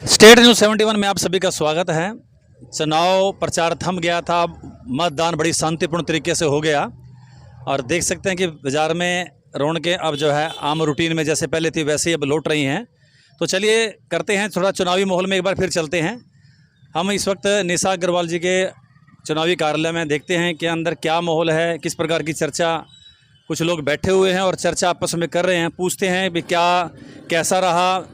State news 71 में आप सभी का स्वागत है। चुनाव प्रचार थम गया था, मतदान बड़ी शांतिपूर्ण तरीके से हो गया और देख सकते हैं कि बाज़ार में रौनकें अब जो है आम रूटीन में जैसे पहले थी वैसे ही अब लौट रही हैं। तो चलिए करते हैं थोड़ा चुनावी माहौल में एक बार फिर चलते हैं। हम इस वक्त निशा अग्रवाल जी के चुनावी कार्यालय में देखते हैं कि अंदर क्या माहौल है, किस प्रकार की चर्चा। कुछ लोग बैठे हुए हैं और चर्चा आपस में कर रहे हैं, पूछते हैं भी क्या कैसा रहा,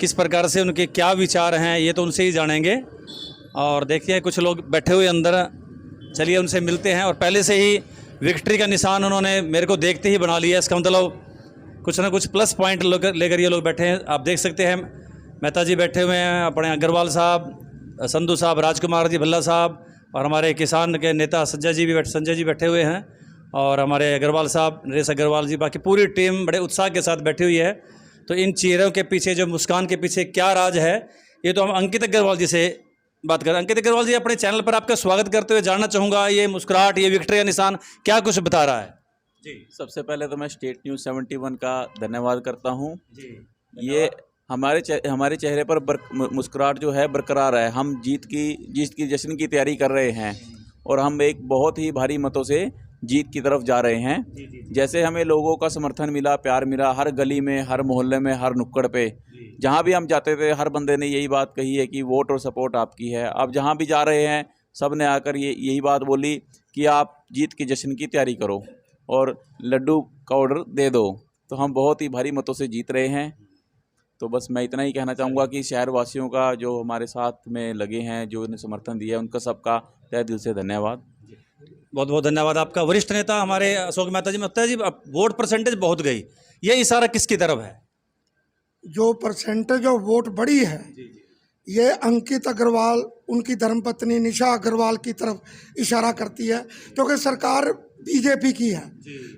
किस प्रकार से उनके क्या विचार हैं, ये तो उनसे ही जानेंगे। और देखिए कुछ लोग बैठे हुए अंदर, चलिए उनसे मिलते हैं। और पहले से ही विक्ट्री का निशान उन्होंने मेरे को देखते ही बना लिया, इसका मतलब कुछ ना कुछ प्लस पॉइंट लेकर ये लोग बैठे हैं। आप देख सकते हैं मेहता जी बैठे हुए हैं, अपने अग्रवाल साहब, संधू साहब, राजकुमार जी भल्ला साहब, और हमारे किसान के नेता संजय जी बैठे हुए हैं, और हमारे अग्रवाल साहब, नरेश अग्रवाल जी, बाकी पूरी टीम बड़े उत्साह के साथ बैठी हुई है। तो इन चेहरों के पीछे, जो मुस्कान के पीछे क्या राज है, ये तो हम अंकित अग्रवाल जी से बात करें। अंकित अग्रवाल जी, अपने चैनल पर आपका स्वागत करते हुए जानना चाहूँगा, ये मुस्कुराहट, ये विक्ट्री का निशान क्या कुछ बता रहा है? जी, सबसे पहले तो मैं स्टेट न्यूज़ 71 का धन्यवाद करता हूँ। जी, ये हमारे चेहरे पर मुस्कुराहट जो है बरकरार है। हम जीत की जश्न की तैयारी कर रहे हैं और हम एक बहुत ही भारी मतों से जीत की तरफ जा रहे हैं। जैसे हमें लोगों का समर्थन मिला, प्यार मिला, हर गली में, हर मोहल्ले में, हर नुक्कड़ पे, जहाँ भी हम जाते थे हर बंदे ने यही बात कही है कि वोट और सपोर्ट आपकी है। अब जहाँ भी जा रहे हैं सब ने आकर यही बात बोली कि आप जीत की जश्न की तैयारी करो और लड्डू का ऑर्डर दे दो। तो हम बहुत ही भारी मतों से जीत रहे हैं। तो बस मैं इतना ही कहना चाहूँगा कि शहर वासियों का जो हमारे साथ में लगे हैं, जो इन्हें समर्थन दिया है, उनका सबका तहे दिल से धन्यवाद। बहुत बहुत धन्यवाद आपका। वरिष्ठ नेता हमारे अशोक मेहता जी, मेहता जी, अब वोट परसेंटेज बहुत गई, ये इशारा किसकी तरफ है? जो परसेंटेज ऑफ वोट बढ़ी है, ये अंकित अग्रवाल, उनकी धर्मपत्नी निशा अग्रवाल की तरफ इशारा करती है, क्योंकि सरकार बीजेपी की है।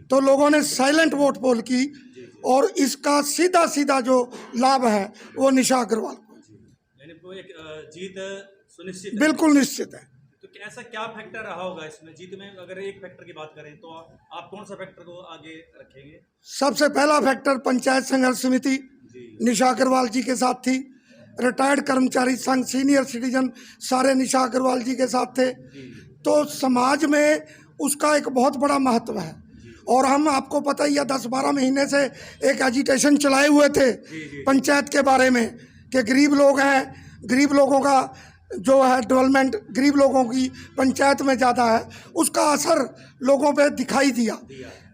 तो लोगों ने साइलेंट वोट पोल की और इसका सीधा सीधा जो लाभ है वो निशा अग्रवाल को, यानी वो एक जीत सुनिश्चित बिल्कुल निश्चित है। तो ऐसा क्या फैक्टर रहा होगा इसमें जीत में? अगर एक फैक्टर की बात करें तो आप कौन सा फैक्टर को आगे रखेंगे? सबसे पहला फैक्टर पंचायत संघर्ष समिति निशा अग्रवाल जी के साथ थी। रिटायर्ड कर्मचारी संघ, सीनियर सिटीजन सारे निशा अग्रवाल जी के साथ थे। तो समाज में उसका एक बहुत बड़ा महत्व है। और हम, आपको पता ही है, 10-12 महीने से एक एजिटेशन चलाए हुए थे पंचायत के बारे में कि गरीब लोग हैं, गरीब लोगों का जो है डेवलपमेंट, गरीब लोगों की पंचायत में ज़्यादा है, उसका असर लोगों पे दिखाई दिया।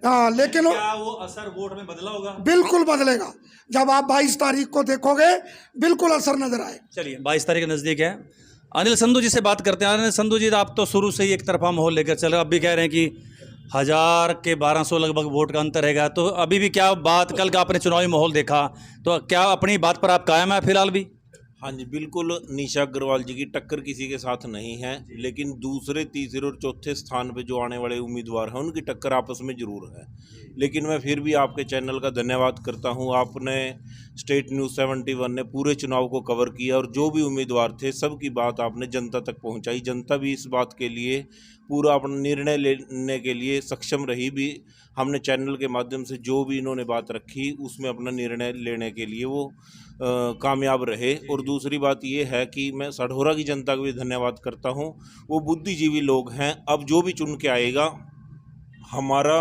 हाँ, लेकिन क्या वो असर वोट में बदला होगा? बिल्कुल बदलेगा। जब आप 22 तारीख को देखोगे बिल्कुल असर नजर आए। चलिए, 22 तारीख के नज़दीक है। अनिल संधू जी से बात करते हैं। अनिल संधू जी, आप तो शुरू से ही एक तरफा माहौल लेकर चल रहे, अब भी कह रहे हैं कि 1000 के 1200 लगभग वोट का अंतर रहेगा। तो अभी भी क्या बात, कल का आपने चुनावी माहौल देखा, तो क्या अपनी बात पर आप कायम है फिलहाल भी? हाँ जी, बिल्कुल। निशा अग्रवाल जी की टक्कर किसी के साथ नहीं है, लेकिन दूसरे, तीसरे और चौथे स्थान पे जो आने वाले उम्मीदवार हैं उनकी टक्कर आपस में ज़रूर है। लेकिन मैं फिर भी आपके चैनल का धन्यवाद करता हूँ। आपने स्टेट न्यूज़ 71 ने पूरे चुनाव को कवर किया और जो भी उम्मीदवार थे सबकी बात आपने जनता तक पहुँचाई। जनता भी इस बात के लिए पूरा अपना निर्णय लेने के लिए सक्षम रही भी। हमने चैनल के माध्यम से जो भी इन्होंने बात रखी उसमें अपना निर्णय लेने के लिए वो कामयाब रहे। और दूसरी बात ये है कि मैं सढौरा की जनता को भी धन्यवाद करता हूँ। वो बुद्धिजीवी लोग हैं। अब जो भी चुन के आएगा, हमारा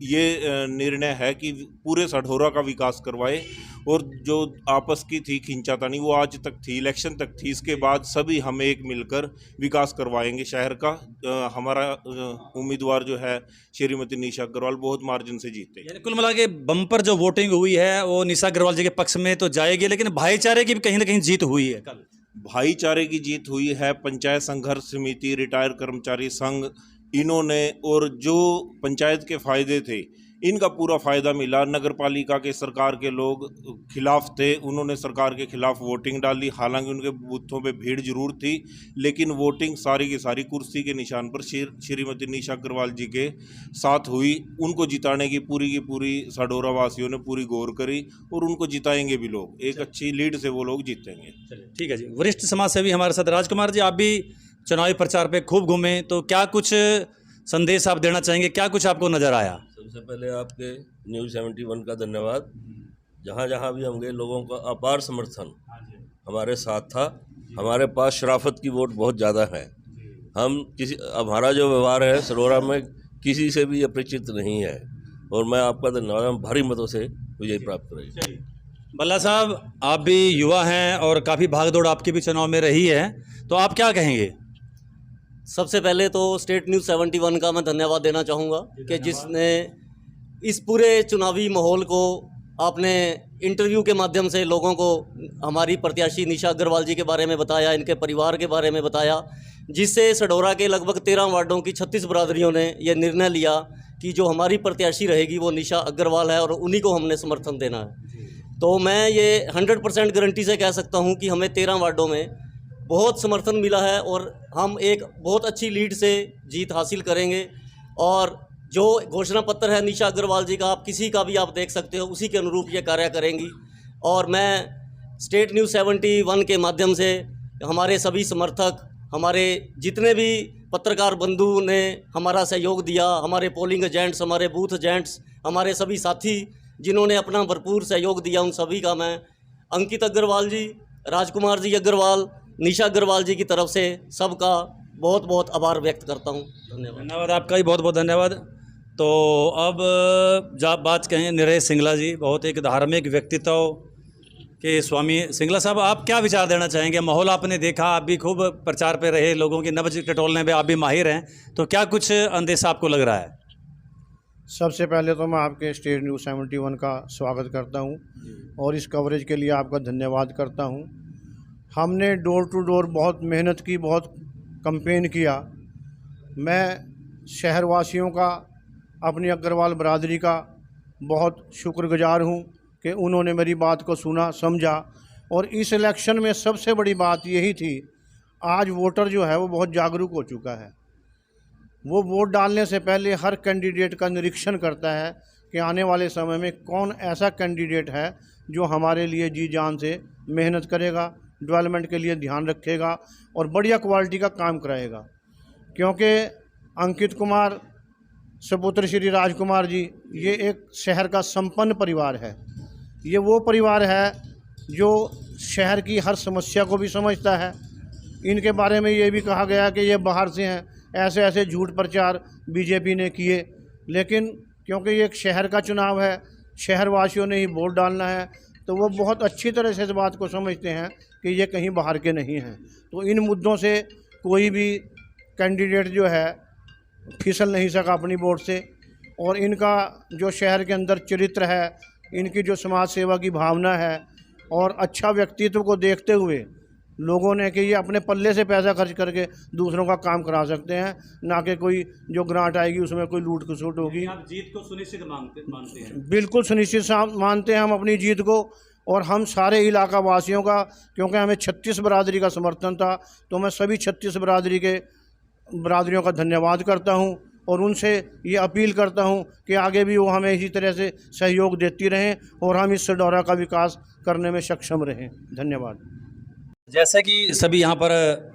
ये निर्णय है कि पूरे सढौरा का विकास करवाए। और जो आपस की थी खींचातानी, वो आज तक थी, इलेक्शन तक थी, इसके बाद सभी हम एक मिलकर विकास करवाएंगे शहर का। हमारा उम्मीदवार जो है श्रीमती निशा अग्रवाल बहुत मार्जिन से जीते। यानी कुल मिला के बम्पर जो वोटिंग हुई है वो निशा अग्रवाल जी के पक्ष में तो जाएगी, लेकिन भाईचारे की भी कहीं ना कहीं जीत हुई है। कल भाईचारे की जीत हुई है। पंचायत संघर्ष समिति, रिटायर्ड कर्मचारी संघ, इन्होंने, और जो पंचायत के फायदे थे इनका पूरा फ़ायदा मिला। नगर पालिका के, सरकार के लोग खिलाफ थे, उन्होंने सरकार के खिलाफ वोटिंग डाली। हालांकि उनके बूथों पे भीड़ जरूर थी, लेकिन वोटिंग सारी की सारी कुर्सी के निशान पर श्रीमती निशा अग्रवाल जी के साथ हुई। उनको जिताने की पूरी सढौरा वासियों ने पूरी गौर करी और उनको जिताएंगे भी लोग। एक अच्छी लीड से वो लोग जीतेंगे। चलिए, ठीक है जी। वरिष्ठ समाज सेवी हमारे साथ राजकुमार जी, आप भी चुनावी प्रचार पे खूब घूमे, तो क्या कुछ संदेश आप देना चाहेंगे, क्या कुछ आपको नज़र आया? सबसे पहले आपके न्यूज़ 71 का धन्यवाद। जहाँ जहाँ भी हम गए लोगों का अपार समर्थन हमारे साथ था। हमारे पास शराफत की वोट बहुत ज़्यादा है। हम हमारा जो व्यवहार है सरोरा में किसी से भी अपरिचित नहीं है और मैं आपका धन्यवाद, भारी मतों से विजय प्राप्त करेंगे। बल्ला साहब, आप भी युवा हैं और काफ़ी भागदौड़ आपकी भी चुनाव में रही है, तो आप क्या कहेंगे? सबसे पहले तो स्टेट न्यूज़ 71 का मैं धन्यवाद देना चाहूँगा कि जिसने इस पूरे चुनावी माहौल को आपने इंटरव्यू के माध्यम से लोगों को हमारी प्रत्याशी निशा अग्रवाल जी के बारे में बताया, इनके परिवार के बारे में बताया, जिससे सडोरा के लगभग 13 वार्डों की 36 बरादरियों ने यह निर्णय लिया कि जो हमारी प्रत्याशी रहेगी वो निशा अग्रवाल है और उन्हीं को हमने समर्थन देना है। तो मैं ये 100% गारंटी से कह सकता हूँ कि हमें 13 वार्डों में बहुत समर्थन मिला है और हम एक बहुत अच्छी लीड से जीत हासिल करेंगे। और जो घोषणा पत्र है निशा अग्रवाल जी का, आप किसी का भी आप देख सकते हो, उसी के अनुरूप ये कार्य करेंगी। और मैं स्टेट न्यूज़ 71 के माध्यम से हमारे सभी समर्थक, हमारे जितने भी पत्रकार बंधु ने हमारा सहयोग दिया, हमारे पोलिंग एजेंट्स, हमारे बूथ एजेंट्स, हमारे सभी साथी जिन्होंने अपना भरपूर सहयोग दिया, उन सभी का मैं अंकित अग्रवाल जी, राजकुमार जी अग्रवाल, निशा अग्रवाल जी की तरफ से सबका बहुत बहुत आभार व्यक्त करता हूँ। धन्यवाद आपका भी, बहुत बहुत धन्यवाद। तो अब जब बात कहें नरेश सिंगला जी, बहुत एक धार्मिक व्यक्तित्व के स्वामी। सिंगला साहब, आप क्या विचार देना चाहेंगे? माहौल आपने देखा, आप भी खूब प्रचार पे रहे, लोगों की नब्ज टटोलने में आप भी माहिर हैं, तो क्या कुछ अंदेशा आपको लग रहा है? सबसे पहले तो मैं आपके स्टेट न्यूज़ 71 का स्वागत करता हूं और इस कवरेज के लिए आपका धन्यवाद करता हूं। हमने डोर टू डोर बहुत मेहनत की, बहुत कैंपेन किया। मैं शहरवासियों का, अपनी अग्रवाल बरादरी का बहुत शुक्रगुजार हूं कि उन्होंने मेरी बात को सुना, समझा। और इस इलेक्शन में सबसे बड़ी बात यही थी, आज वोटर जो है वो बहुत जागरूक हो चुका है। वो वोट डालने से पहले हर कैंडिडेट का निरीक्षण करता है कि आने वाले समय में कौन ऐसा कैंडिडेट है जो हमारे लिए जी जान से मेहनत करेगा, डेवलपमेंट के लिए ध्यान रखेगा और बढ़िया क्वालिटी का काम कराएगा। क्योंकि अंकित कुमार, सपुत्र श्री राजकुमार जी, ये एक शहर का संपन्न परिवार है। ये वो परिवार है जो शहर की हर समस्या को भी समझता है। इनके बारे में ये भी कहा गया कि ये बाहर से हैं, ऐसे ऐसे झूठ प्रचार बीजेपी ने किए, लेकिन क्योंकि ये एक शहर का चुनाव है, शहरवासियों ने ही वोट डालना है, तो वो बहुत अच्छी तरह से इस बात को समझते हैं कि ये कहीं बाहर के नहीं हैं। तो इन मुद्दों से कोई भी कैंडिडेट जो है फिसल नहीं सका अपनी वोट से। और इनका जो शहर के अंदर चरित्र है, इनकी जो समाज सेवा की भावना है और अच्छा व्यक्तित्व को देखते हुए लोगों ने कि ये अपने पल्ले से पैसा खर्च करके दूसरों का काम करा सकते हैं, ना कि कोई जो ग्रांट आएगी उसमें कोई लूट खसूट होगी। आप जीत को सुनिश्चित मानते हैं? बिल्कुल सुनिश्चित मानते हैं हम अपनी जीत को। और हम सारे इलाका वासियों का, क्योंकि हमें 36 बरादरी का समर्थन था, तो मैं सभी 36 बरादरियों का धन्यवाद करता हूं और उनसे ये अपील करता हूं कि आगे भी वो हमें इसी तरह से सहयोग देती रहें और हम इस सडौरा का विकास करने में सक्षम रहें। धन्यवाद। जैसे कि सभी यहाँ पर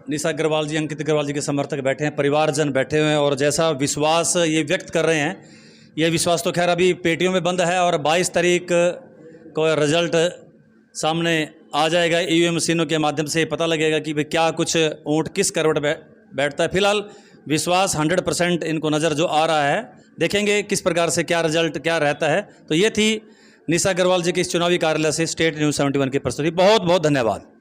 निशा अग्रवाल जी, अंकित अग्रवाल जी के समर्थक बैठे हैं, परिवारजन बैठे हुए हैं और जैसा विश्वास ये व्यक्त कर रहे हैं, ये विश्वास तो खैर अभी पेटियों में बंद है और 22 तारीख को रिजल्ट सामने आ जाएगा। ईवीएम मशीनों के माध्यम से पता लगेगा कि भाई क्या कुछ ऊँट किस करवट बैठता है। फिलहाल विश्वास 100% इनको नज़र जो आ रहा है, देखेंगे किस प्रकार से क्या रिजल्ट क्या रहता है। तो ये थी निशा अग्रवाल जी के इस चुनावी कार्यालय से स्टेट न्यूज़ 71 की प्रस्तुति। बहुत बहुत धन्यवाद।